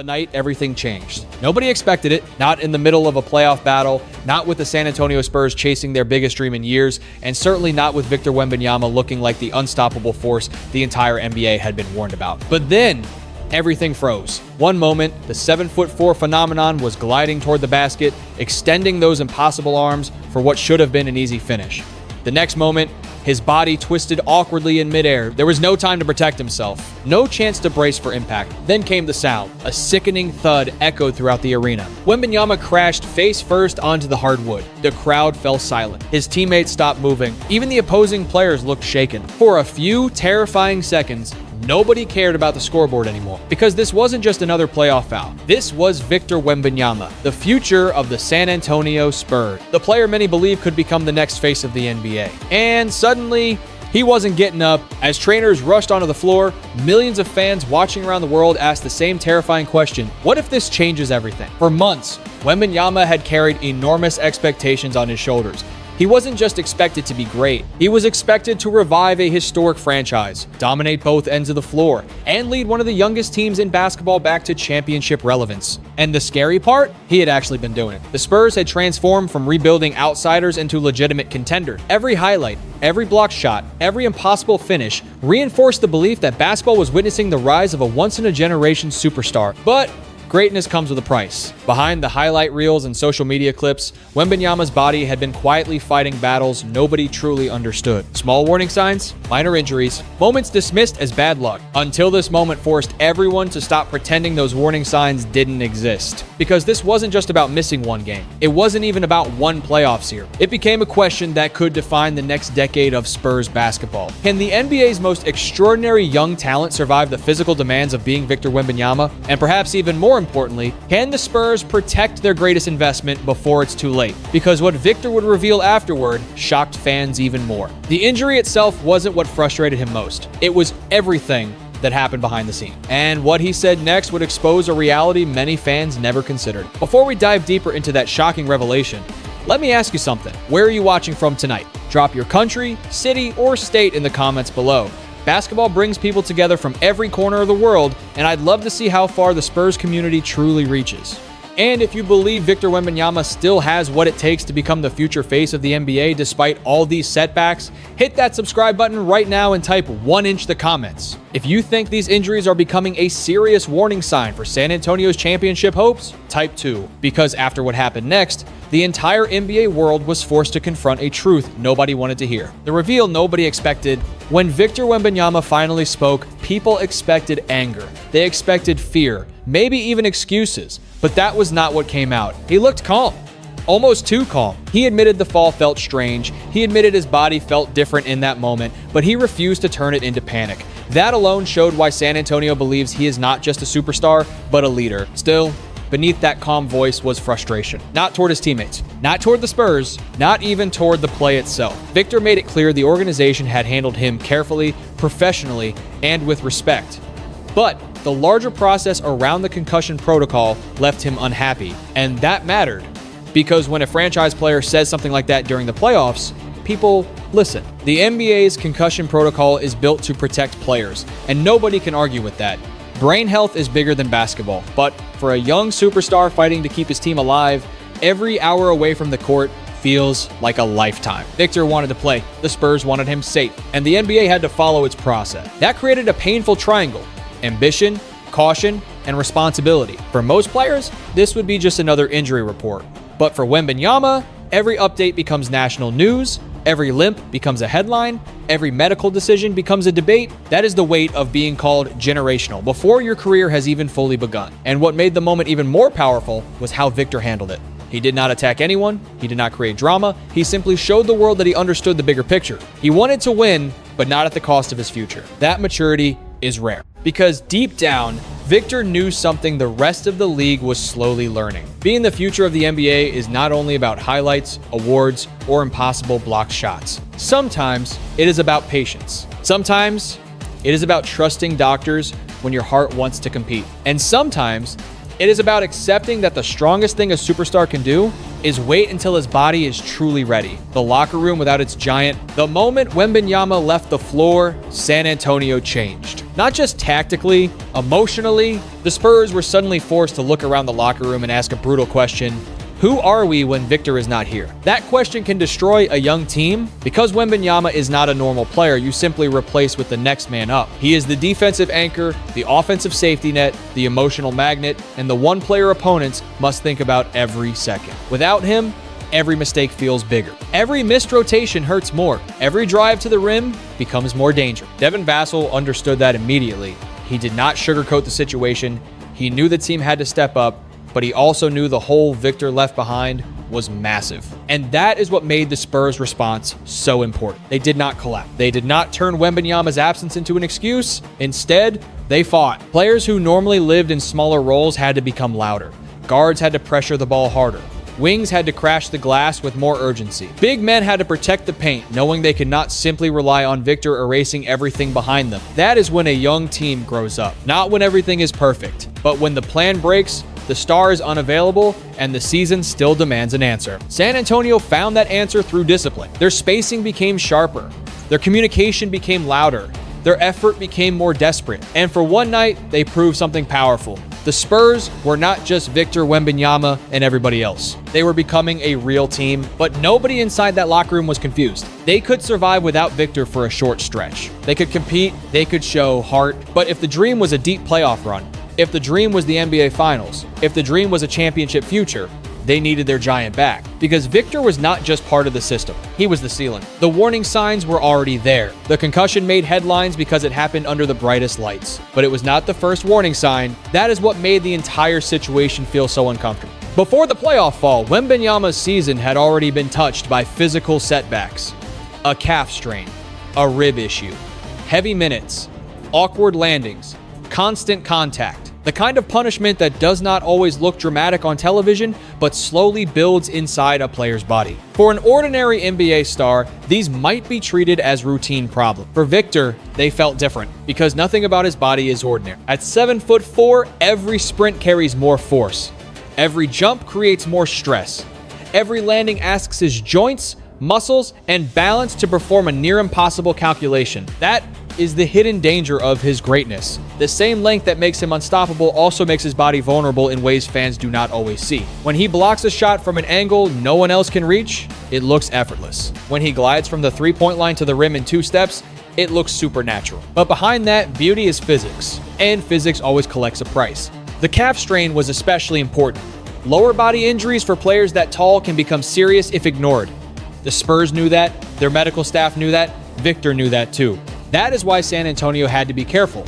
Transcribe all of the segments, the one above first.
the night everything changed. Nobody expected it, not in the middle of a playoff battle, not with the San Antonio Spurs chasing their biggest dream in years, and certainly not with Victor Wembanyama looking like the unstoppable force the entire NBA had been warned about. But then, everything froze. One moment, the 7'4" phenomenon was gliding toward the basket, extending those impossible arms for what should have been an easy finish. The next moment, his body twisted awkwardly in midair. There was no time to protect himself, no chance to brace for impact. Then came the sound. A sickening thud echoed throughout the arena. Wembanyama crashed face first onto the hardwood. The crowd fell silent. His teammates stopped moving. Even the opposing players looked shaken. For a few terrifying seconds, nobody cared about the scoreboard anymore, because this wasn't just another playoff foul. This was Victor Wembanyama, the future of the San Antonio Spurs, the player many believe could become the next face of the NBA. And suddenly, he wasn't getting up. As trainers rushed onto the floor, millions of fans watching around the world asked the same terrifying question: what if this changes everything? For months, Wembanyama had carried enormous expectations on his shoulders. He wasn't just expected to be great. He was expected to revive a historic franchise, dominate both ends of the floor, and lead one of the youngest teams in basketball back to championship relevance. And the scary part? He had actually been doing it. The Spurs had transformed from rebuilding outsiders into legitimate contenders. Every highlight, every blocked shot, every impossible finish reinforced the belief that basketball was witnessing the rise of a once-in-a-generation superstar. But greatness comes with a price. Behind the highlight reels and social media clips, Wembanyama's body had been quietly fighting battles nobody truly understood. Small warning signs, minor injuries, moments dismissed as bad luck, until this moment forced everyone to stop pretending those warning signs didn't exist. Because this wasn't just about missing one game. It wasn't even about one playoff series. It became a question that could define the next decade of Spurs basketball. Can the NBA's most extraordinary young talent survive the physical demands of being Victor Wembanyama? And perhaps even more importantly, can the Spurs protect their greatest investment before it's too late? Because what Victor would reveal afterward shocked fans even more. The injury itself wasn't what frustrated him most. It was everything that happened behind the scene. And what he said next would expose a reality many fans never considered. Before we dive deeper into that shocking revelation, let me ask you something. Where are you watching from tonight? Drop your country, city, or state in the comments below. Basketball brings people together from every corner of the world, and I'd love to see how far the Spurs community truly reaches. And if you believe Victor Wembanyama still has what it takes to become the future face of the NBA despite all these setbacks, hit that subscribe button right now and type 1" the comments. If you think these injuries are becoming a serious warning sign for San Antonio's championship hopes, type 2. Because after what happened next, the entire NBA world was forced to confront a truth nobody wanted to hear. The reveal nobody expected. When Victor Wembanyama finally spoke, people expected anger. They expected fear, maybe even excuses. But that was not what came out. He looked calm. Almost too calm. He admitted the fall felt strange. He admitted his body felt different in that moment, but he refused to turn it into panic. That alone showed why San Antonio believes he is not just a superstar, but a leader. Still, beneath that calm voice was frustration. Not toward his teammates, not toward the Spurs, not even toward the play itself. Victor made it clear the organization had handled him carefully, professionally, and with respect. But the larger process around the concussion protocol left him unhappy, and that mattered. Because when a franchise player says something like that during the playoffs, people listen. The NBA's concussion protocol is built to protect players, and nobody can argue with that. Brain health is bigger than basketball, but for a young superstar fighting to keep his team alive, every hour away from the court feels like a lifetime. Victor wanted to play, the Spurs wanted him safe, and the NBA had to follow its process. That created a painful triangle: ambition, caution, and responsibility. For most players, this would be just another injury report. But for Wembanyama, every update becomes national news, every limp becomes a headline, every medical decision becomes a debate. That is the weight of being called generational before your career has even fully begun. And what made the moment even more powerful was how Victor handled it. He did not attack anyone, he did not create drama, he simply showed the world that he understood the bigger picture. He wanted to win, but not at the cost of his future. That maturity is rare. Because deep down, Victor knew something the rest of the league was slowly learning. Being the future of the NBA is not only about highlights, awards, or impossible blocked shots. Sometimes it is about patience. Sometimes it is about trusting doctors when your heart wants to compete. And sometimes it is about accepting that the strongest thing a superstar can do is wait until his body is truly ready. The locker room without its giant. The moment Wembanyama left the floor, San Antonio changed. Not just tactically, emotionally, the Spurs were suddenly forced to look around the locker room and ask a brutal question. Who are we when Victor is not here? That question can destroy a young team. Because Wembanyama is not a normal player, you simply replace with the next man up. He is the defensive anchor, the offensive safety net, the emotional magnet, and the one player opponents must think about every second. Without him, every mistake feels bigger. Every missed rotation hurts more. Every drive to the rim becomes more dangerous. Devin Vassell understood that immediately. He did not sugarcoat the situation. He knew the team had to step up, but he also knew the hole Victor left behind was massive. And that is what made the Spurs' response so important. They did not collapse. They did not turn Wembanyama's absence into an excuse. Instead, they fought. Players who normally lived in smaller roles had to become louder. Guards had to pressure the ball harder. Wings had to crash the glass with more urgency. Big men had to protect the paint, knowing they could not simply rely on Victor erasing everything behind them. That is when a young team grows up. Not when everything is perfect, but when the plan breaks, the star is unavailable, and the season still demands an answer. San Antonio found that answer through discipline. Their spacing became sharper. Their communication became louder. Their effort became more desperate. And for one night, they proved something powerful. The Spurs were not just Victor Wembanyama and everybody else. They were becoming a real team, but nobody inside that locker room was confused. They could survive without Victor for a short stretch. They could compete, they could show heart, but if the dream was a deep playoff run, if the dream was the NBA Finals, if the dream was a championship future, they needed their giant back. Because Victor was not just part of the system, he was the ceiling. The warning signs were already there. The concussion made headlines because it happened under the brightest lights. But it was not the first warning sign. That is what made the entire situation feel so uncomfortable. Before the playoff fall, Wembanyama's season had already been touched by physical setbacks. A calf strain, a rib issue, heavy minutes, awkward landings, constant contact. The kind of punishment that does not always look dramatic on television, but slowly builds inside a player's body. For an ordinary NBA star, these might be treated as routine problems. For Victor, they felt different, because nothing about his body is ordinary. At 7'4", every sprint carries more force. Every jump creates more stress. Every landing asks his joints, muscles, and balance to perform a near impossible calculation. That is the hidden danger of his greatness. The same length that makes him unstoppable also makes his body vulnerable in ways fans do not always see. When he blocks a shot from an angle no one else can reach, it looks effortless. When he glides from the three-point line to the rim in 2 steps, it looks supernatural. But behind that, beauty is physics, and physics always collects a price. The calf strain was especially important. Lower body injuries for players that tall can become serious if ignored. The Spurs knew that, their medical staff knew that, Victor knew that too. That is why San Antonio had to be careful,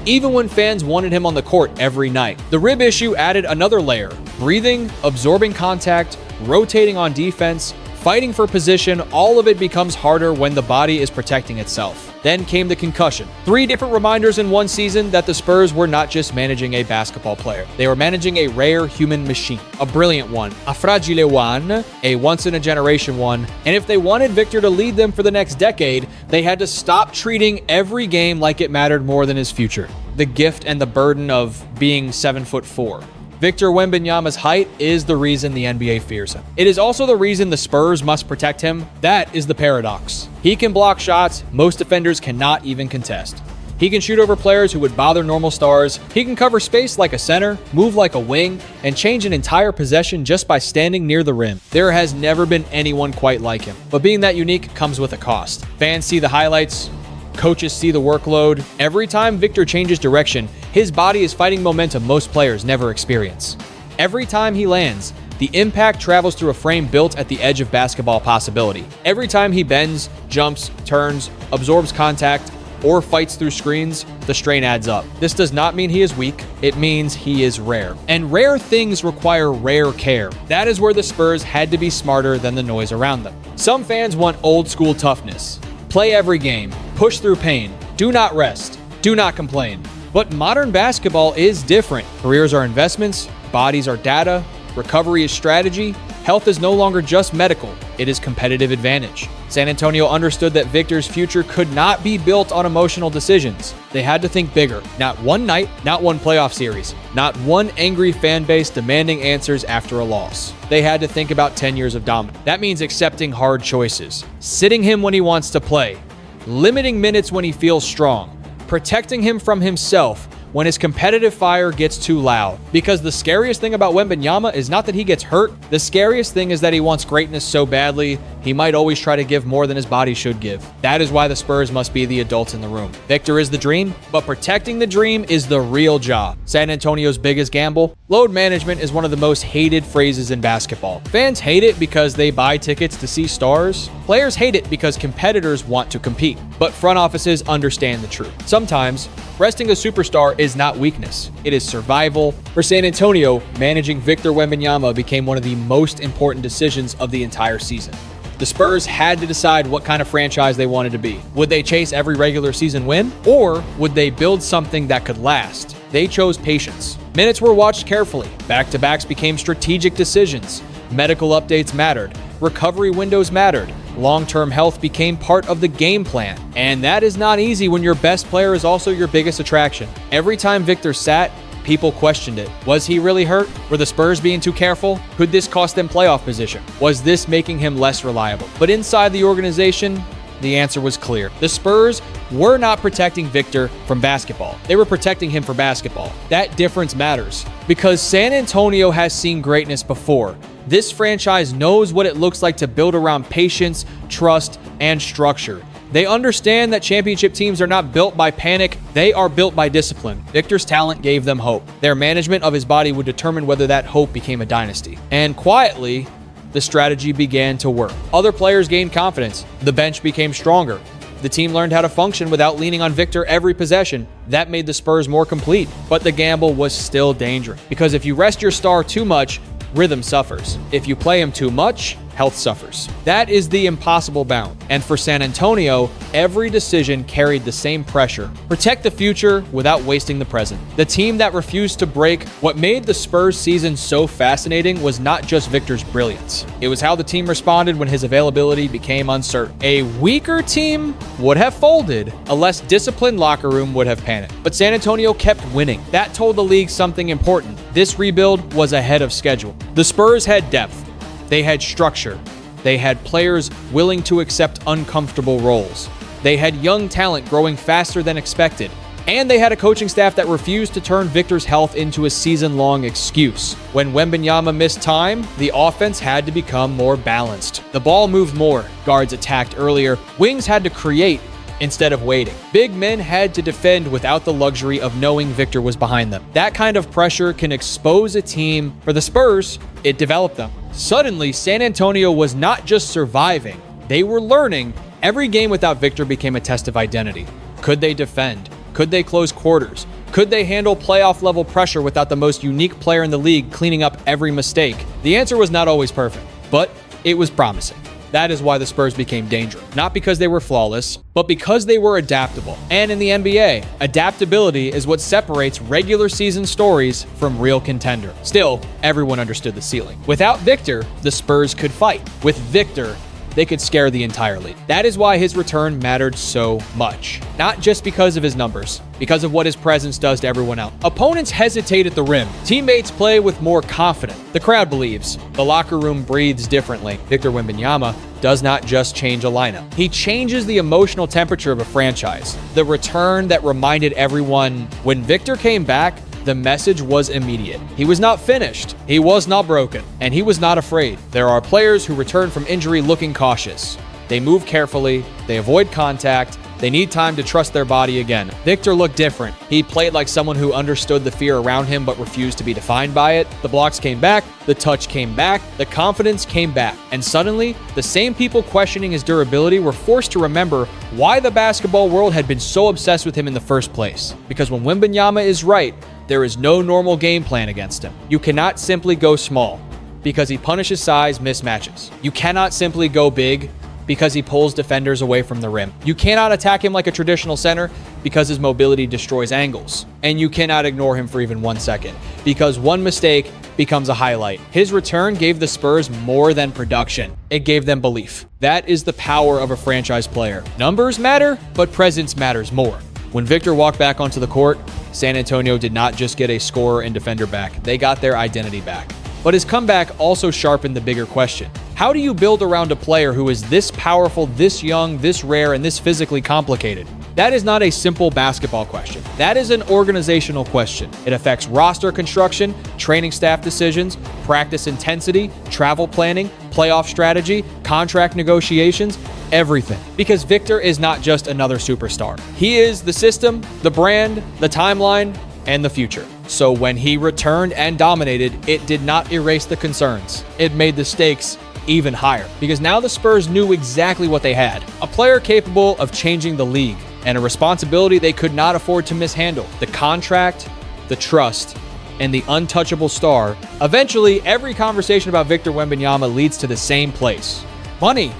even when fans wanted him on the court every night. The rib issue added another layer: breathing, absorbing contact, rotating on defense, fighting for position. All of it becomes harder when the body is protecting itself. Then came the concussion. 3 different reminders in one season that the Spurs were not just managing a basketball player. They were managing a rare human machine. A brilliant one, a fragile one, a once-in-a-generation one. And if they wanted Victor to lead them for the next decade, they had to stop treating every game like it mattered more than his future. The gift and the burden of being 7'4". Victor Wembanyama's height is the reason the NBA fears him. It is also the reason the Spurs must protect him. That is the paradox. He can block shots most defenders cannot even contest. He can shoot over players who would bother normal stars. He can cover space like a center, move like a wing, and change an entire possession just by standing near the rim. There has never been anyone quite like him. But being that unique comes with a cost. Fans see the highlights, coaches see the workload. Every time Victor changes direction, his body is fighting momentum most players never experience. Every time he lands, the impact travels through a frame built at the edge of basketball possibility. Every time he bends, jumps, turns, absorbs contact, or fights through screens, the strain adds up. This does not mean he is weak. It means he is rare. And rare things require rare care. That is where the Spurs had to be smarter than the noise around them. Some fans want old school toughness. Play every game. Push through pain. Do not rest. Do not complain. But modern basketball is different. Careers are investments. Bodies are data. Recovery is strategy. Health is no longer just medical. It is competitive advantage. San Antonio understood that Victor's future could not be built on emotional decisions. They had to think bigger. Not one night, not one playoff series, not one angry fan base demanding answers after a loss. They had to think about 10 years of dominance. That means accepting hard choices, sitting him when he wants to play, limiting minutes when he feels strong, protecting him from himself when his competitive fire gets too loud. Because the scariest thing about Wembanyama is not that he gets hurt. The scariest thing is that he wants greatness so badly, he might always try to give more than his body should give. That is why the Spurs must be the adults in the room. Victor is the dream, but protecting the dream is the real job. San Antonio's biggest gamble? Load management is one of the most hated phrases in basketball. Fans hate it because they buy tickets to see stars. Players hate it because competitors want to compete. But front offices understand the truth. Sometimes, resting a superstar is not weakness. It is survival. For San Antonio, managing Victor Wembanyama became one of the most important decisions of the entire season. The Spurs had to decide what kind of franchise they wanted to be. Would they chase every regular season win, or would they build something that could last? They chose patience. Minutes were watched carefully. Back-to-backs became strategic decisions. Medical updates mattered. Recovery windows mattered. Long-term health became part of the game plan. And that is not easy when your best player is also your biggest attraction. Every time Victor sat, people questioned it. Was he really hurt? Were the Spurs being too careful? Could this cost them playoff position? Was this making him less reliable? But inside the organization, the answer was clear. The Spurs were not protecting Victor from basketball. They were protecting him for basketball. That difference matters because San Antonio has seen greatness before. This franchise knows what it looks like to build around patience, trust, and structure. They understand that championship teams are not built by panic, they are built by discipline. Victor's talent gave them hope. Their management of his body would determine whether that hope became a dynasty. And quietly, the strategy began to work. Other players gained confidence. The bench became stronger. The team learned how to function without leaning on Victor every possession. That made the Spurs more complete. But the gamble was still dangerous. Because if you rest your star too much, rhythm suffers. If you play him too much, health suffers. That is the impossible balance. And for San Antonio, every decision carried the same pressure. Protect the future without wasting the present. The team that refused to break. What made the Spurs season so fascinating was not just Victor's brilliance. It was how the team responded when his availability became uncertain. A weaker team would have folded. A less disciplined locker room would have panicked. But San Antonio kept winning. That told the league something important. This rebuild was ahead of schedule. The Spurs had depth. They had structure. They had players willing to accept uncomfortable roles. They had young talent growing faster than expected. And they had a coaching staff that refused to turn Victor's health into a season-long excuse. When Wembanyama missed time, the offense had to become more balanced. The ball moved more. Guards attacked earlier. Wings had to create instead of waiting. Big men had to defend without the luxury of knowing Victor was behind them. That kind of pressure can expose a team. For the Spurs, it developed them. Suddenly, San Antonio was not just surviving, they were learning. Every game without Victor became a test of identity. Could they defend? Could they close quarters? Could they handle playoff-level pressure without the most unique player in the league cleaning up every mistake? The answer was not always perfect, but it was promising. That is why the Spurs became dangerous. Not because they were flawless, but because they were adaptable. And in the NBA, adaptability is what separates regular season stories from real contender. Still, everyone understood the ceiling. Without Victor, the Spurs could fight. With Victor, they could scare the entire league. That is why his return mattered so much. Not just because of his numbers, because of what his presence does to everyone else. Opponents hesitate at the rim. Teammates play with more confidence. The crowd believes. The locker room breathes differently. Victor Wembanyama does not just change a lineup. He changes the emotional temperature of a franchise. The return that reminded everyone when Victor came back, the message was immediate. He was not finished, he was not broken, and he was not afraid. There are players who return from injury looking cautious. They move carefully, they avoid contact, they need time to trust their body again. Victor looked different. He played like someone who understood the fear around him but refused to be defined by it. The blocks came back, the touch came back, the confidence came back. And suddenly, the same people questioning his durability were forced to remember why the basketball world had been so obsessed with him in the first place. Because when Wembanyama is right, there is no normal game plan against him. You cannot simply go small because he punishes size mismatches. You cannot simply go big because he pulls defenders away from the rim. You cannot attack him like a traditional center because his mobility destroys angles. And you cannot ignore him for even 1 second because one mistake becomes a highlight. His return gave the Spurs more than production. It gave them belief. That is the power of a franchise player. Numbers matter, but presence matters more. When Victor walked back onto the court, San Antonio did not just get a scorer and defender back. They got their identity back. But his comeback also sharpened the bigger question. How do you build around a player who is this powerful, this young, this rare, and this physically complicated? That is not a simple basketball question. That is an organizational question. It affects roster construction, training staff decisions, practice intensity, travel planning, playoff strategy, contract negotiations, everything. Because Victor is not just another superstar. He is the system, the brand, the timeline, and the future. So when he returned and dominated, it did not erase the concerns. It made the stakes even higher, because now the Spurs knew exactly what they had. A player capable of changing the league, and a responsibility they could not afford to mishandle. The contract, the trust, and the untouchable star. Eventually, every conversation about Victor Wembanyama leads to the same place. Money.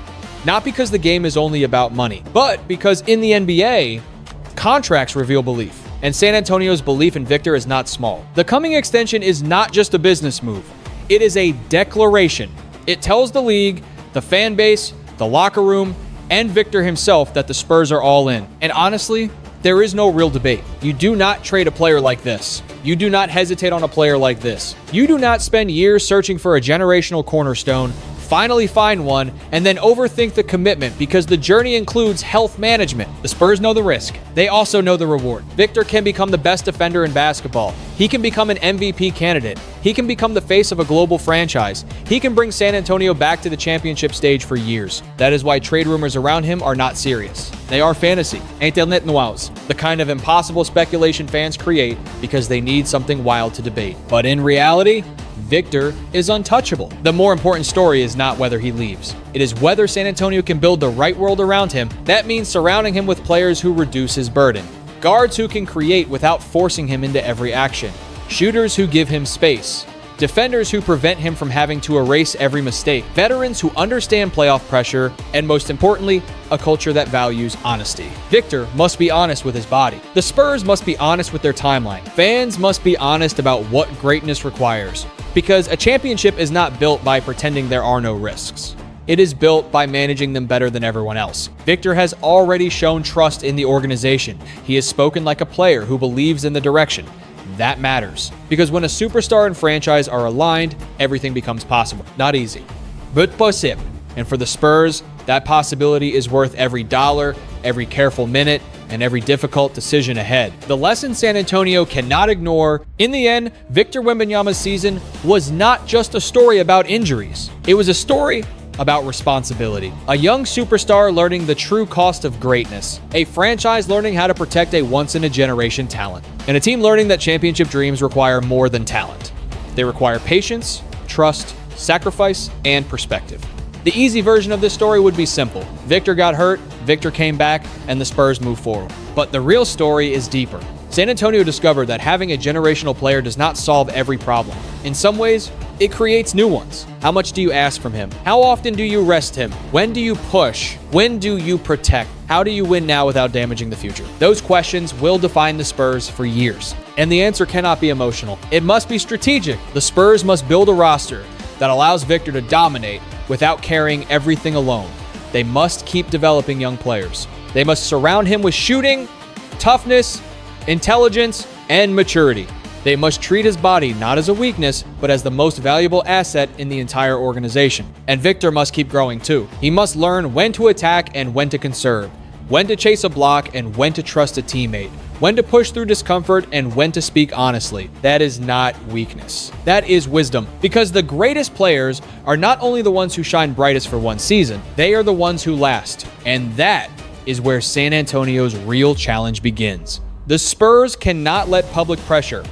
Not because the game is only about money, but because in the NBA, contracts reveal belief. And San Antonio's belief in Victor is not small. The coming extension is not just a business move. It is a declaration. It tells the league, the fan base, the locker room, and Victor himself that the Spurs are all in. And honestly, there is no real debate. You do not trade a player like this. You do not hesitate on a player like this. You do not spend years searching for a generational cornerstone, finally find one, and then overthink the commitment because the journey includes health management. The Spurs know the risk. They also know the reward. Victor can become the best defender in basketball. He can become an MVP candidate. He can become the face of a global franchise. He can bring San Antonio back to the championship stage for years. That is why trade rumors around him are not serious. They are fantasy, internet noirs, the kind of impossible speculation fans create because they need something wild to debate. But in reality, Victor is untouchable. The more important story is not whether he leaves. It is whether San Antonio can build the right world around him. That means surrounding him with players who reduce his burden. Guards who can create without forcing him into every action. Shooters who give him space. Defenders who prevent him from having to erase every mistake. Veterans who understand playoff pressure. And most importantly, a culture that values honesty. Victor must be honest with his body. The Spurs must be honest with their timeline. Fans must be honest about what greatness requires. Because a championship is not built by pretending there are no risks. It is built by managing them better than everyone else. Victor has already shown trust in the organization. He has spoken like a player who believes in the direction. That matters. Because when a superstar and franchise are aligned, everything becomes possible. Not easy, but possible. And for the Spurs, that possibility is worth every dollar, every careful minute, and every difficult decision ahead. The lesson San Antonio cannot ignore: in the end, Victor Wembanyama's season was not just a story about injuries. It was a story about responsibility. A young superstar learning the true cost of greatness. A franchise learning how to protect a once-in-a-generation talent. And a team learning that championship dreams require more than talent. They require patience, trust, sacrifice, and perspective. The easy version of this story would be simple. Victor got hurt, Victor came back, and the Spurs moved forward. But the real story is deeper. San Antonio discovered that having a generational player does not solve every problem. In some ways, it creates new ones. How much do you ask from him? How often do you rest him? When do you push? When do you protect? How do you win now without damaging the future? Those questions will define the Spurs for years. And the answer cannot be emotional. It must be strategic. The Spurs must build a roster that allows Victor to dominate without carrying everything alone. They must keep developing young players. They must surround him with shooting, toughness, intelligence, and maturity. They must treat his body not as a weakness, but as the most valuable asset in the entire organization. And Victor must keep growing too. He must learn when to attack and when to conserve, when to chase a block and when to trust a teammate, when to push through discomfort and when to speak honestly. That is not weakness. That is wisdom. Because the greatest players are not only the ones who shine brightest for one season, they are the ones who last. And that is where San Antonio's real challenge begins. The Spurs cannot let public pressure,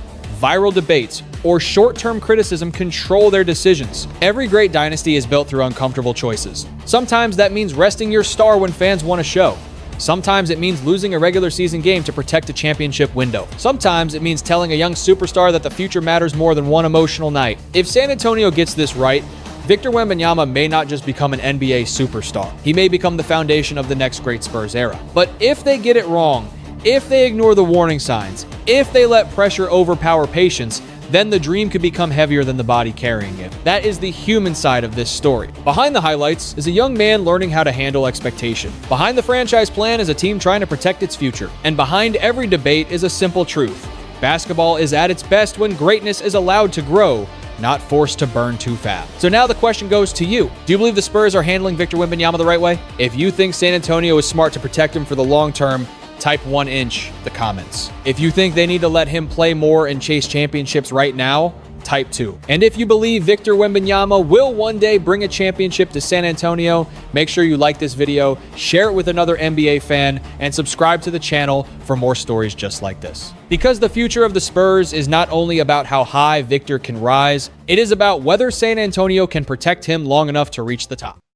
viral debates, or short-term criticism control their decisions. Every great dynasty is built through uncomfortable choices. Sometimes that means resting your star when fans want a show. Sometimes it means losing a regular season game to protect a championship window. Sometimes it means telling a young superstar that the future matters more than one emotional night. If San Antonio gets this right, Victor Wembanyama may not just become an NBA superstar. He may become the foundation of the next great Spurs era. But if they get it wrong, if they ignore the warning signs, if they let pressure overpower patience, then the dream could become heavier than the body carrying it. That is the human side of this story. Behind the highlights is a young man learning how to handle expectation. Behind the franchise plan is a team trying to protect its future. And behind every debate is a simple truth. Basketball is at its best when greatness is allowed to grow, not forced to burn too fast. So now the question goes to you. Do you believe the Spurs are handling Victor Wembanyama the right way? If you think San Antonio is smart to protect him for the long term, type 1 inch the comments. If you think they need to let him play more and chase championships right now, type 2. And if you believe Victor Wembanyama will one day bring a championship to San Antonio, make sure you like this video, share it with another NBA fan, and subscribe to the channel for more stories just like this. Because the future of the Spurs is not only about how high Victor can rise, it is about whether San Antonio can protect him long enough to reach the top.